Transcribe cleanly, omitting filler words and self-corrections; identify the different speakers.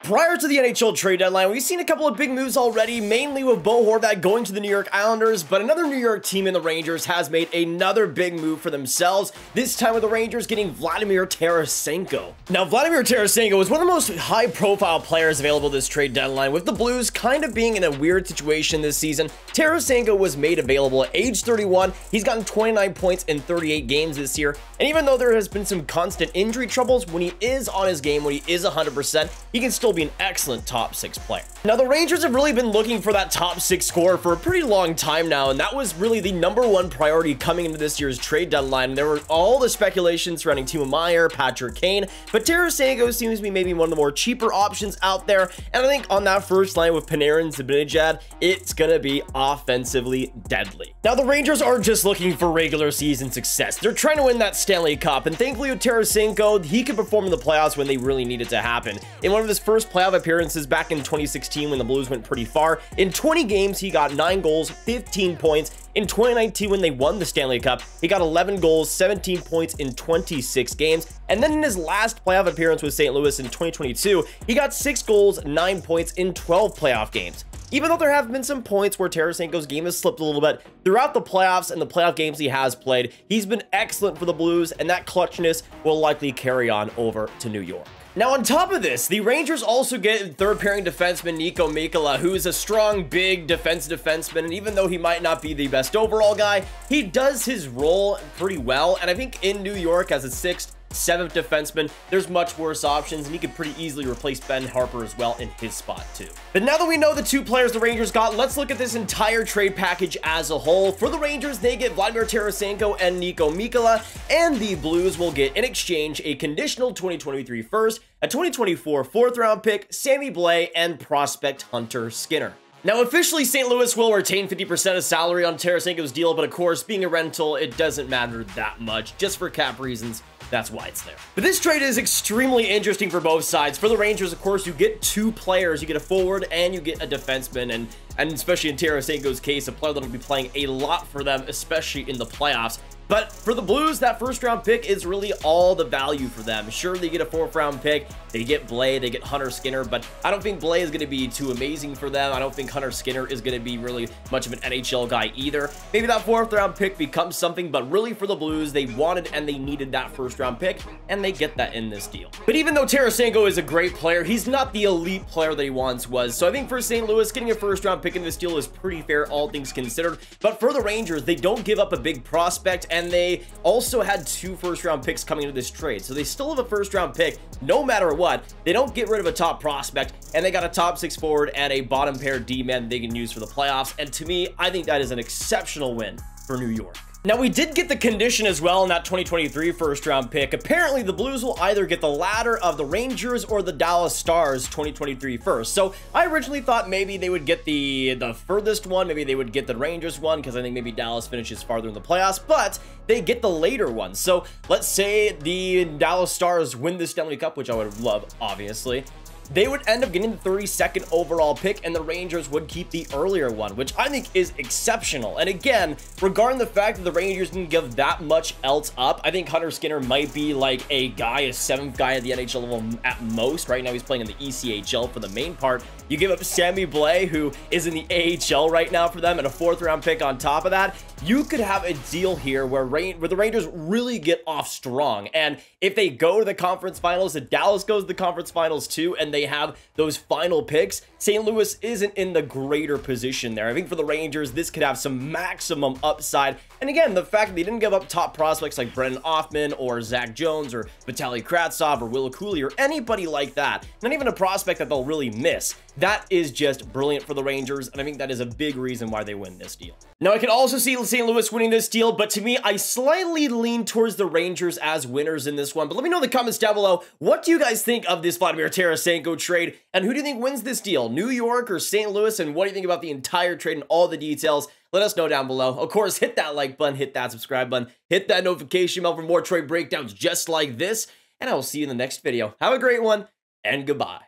Speaker 1: Prior to the NHL trade deadline, we've seen a couple of big moves already, mainly with Bo Horvat going to the New York Islanders, but another New York team in the Rangers has made another big move for themselves, this time with the Rangers getting Vladimir Tarasenko. Now, Vladimir Tarasenko is one of the most high-profile players available this trade deadline, with the Blues kind of being in a weird situation this season. Tarasenko was made available at age 31, he's gotten 29 points in 38 games this year, and even though there has been some constant injury troubles, when he is on his game, when he is 100%, he can still be an excellent top 6 player. Now, the Rangers have really been looking for that top 6 scorer for a pretty long time now, and that was really the #1 priority coming into this year's trade deadline. There were all the speculation surrounding Timo Meier, Patrick Kane, but Tarasenko seems to be maybe one of the more cheaper options out there, and I think on that first line with Panarin and Zibanejad, it's gonna be offensively deadly. Now, the Rangers aren't just looking for regular season success. They're trying to win that Stanley Cup, and thankfully with Tarasenko, he could perform in the playoffs when they really need it to happen. In one of his first playoff appearances back in 2016 when the Blues went pretty far, in 20 games, he got 9 goals, 15 points. In 2019, when they won the Stanley Cup, he got 11 goals, 17 points in 26 games. And then in his last playoff appearance with St. Louis in 2022, he got 6 goals, 9 points in 12 playoff games. Even though there have been some points where Tarasenko's game has slipped a little bit, throughout the playoffs and the playoff games he has played, he's been excellent for the Blues, and that clutchness will likely carry on over to New York. Now, on top of this, the Rangers also get third-pairing defenseman Niko Mikkola, who is a strong, big defenseman, and even though he might not be the best overall guy, he does his role pretty well, and I think in New York as a 6th, 7th defenseman, there's much worse options, and he could pretty easily replace Ben Harpur as well in his spot too. But now that we know the 2 players the Rangers got, let's look at this entire trade package as a whole. For the Rangers, they get Vladimir Tarasenko and Niko Mikkola, and the Blues will get in exchange a conditional 2023 first, a 2024 4th-round pick, Sammy Blais, and prospect Hunter Skinner. Now, officially, St. Louis will retain 50% of salary on Tarasenko's deal, but of course, being a rental, it doesn't matter that much. Just for cap reasons, that's why it's there. But this trade is extremely interesting for both sides. For the Rangers, of course, you get 2 players. You get a forward and you get a defenseman, and especially in Tarasenko's case, a player that'll be playing a lot for them, especially in the playoffs. But for the Blues, that 1st-round pick is really all the value for them. Sure, they get a 4th-round pick, they get Blais, they get Hunter Skinner, but I don't think Blais is going to be too amazing for them. I don't think Hunter Skinner is going to be really much of an NHL guy either. Maybe that 4th-round pick becomes something, but really for the Blues, they wanted and they needed that 1st-round pick, and they get that in this deal. But even though Tarasenko is a great player, he's not the elite player that he once was. So I think for St. Louis, getting a 1st-round pick in this deal is pretty fair, all things considered. But for the Rangers, they don't give up a big prospect, and they also had 2 1st-round picks coming into this trade. So they still have a 1st-round pick no matter what. They don't get rid of a top prospect, and they got a top 6 forward and a bottom pair D-man they can use for the playoffs. And to me, I think that is an exceptional win for New York. Now, we did get the condition as well in that 2023 1st-round pick. Apparently, the Blues will either get the latter of the Rangers or the Dallas Stars 2023 first. So I originally thought maybe they would get the furthest one. Maybe they would get the Rangers one because I think maybe Dallas finishes farther in the playoffs, but they get the later one. So let's say the Dallas Stars win the Stanley Cup, which I would love, obviously. They would end up getting the 32nd overall pick, and the Rangers would keep the earlier one, which I think is exceptional. And again, regarding the fact that the Rangers didn't give that much else up, I think Hunter Skinner might be like a 7th guy at the NHL level at most. Right now, he's playing in the ECHL for the main part. You give up Sammy Blais, who is in the AHL right now for them, and a 4th-round pick on top of that. You could have a deal here where the Rangers really get off strong. And if they go to the conference finals, if Dallas goes to the conference finals too, and they have those final picks, St. Louis isn't in the greater position there. I think for the Rangers, this could have some maximum upside. And again, the fact that they didn't give up top prospects like Brendan Othmann or Zach Jones or Vitaly Kravtsov or Will Cooley or anybody like that, not even a prospect that they'll really miss. That is just brilliant for the Rangers, and I think that is a big reason why they win this deal. Now, I can also see St. Louis winning this deal, but to me, I slightly lean towards the Rangers as winners in this one. But let me know in the comments down below, what do you guys think of this Vladimir Tarasenko trade, and who do you think wins this deal, New York or St. Louis, and what do you think about the entire trade and all the details? Let us know down below. Of course, hit that like button, hit that subscribe button, hit that notification bell for more trade breakdowns just like this, and I will see you in the next video. Have a great one, and goodbye.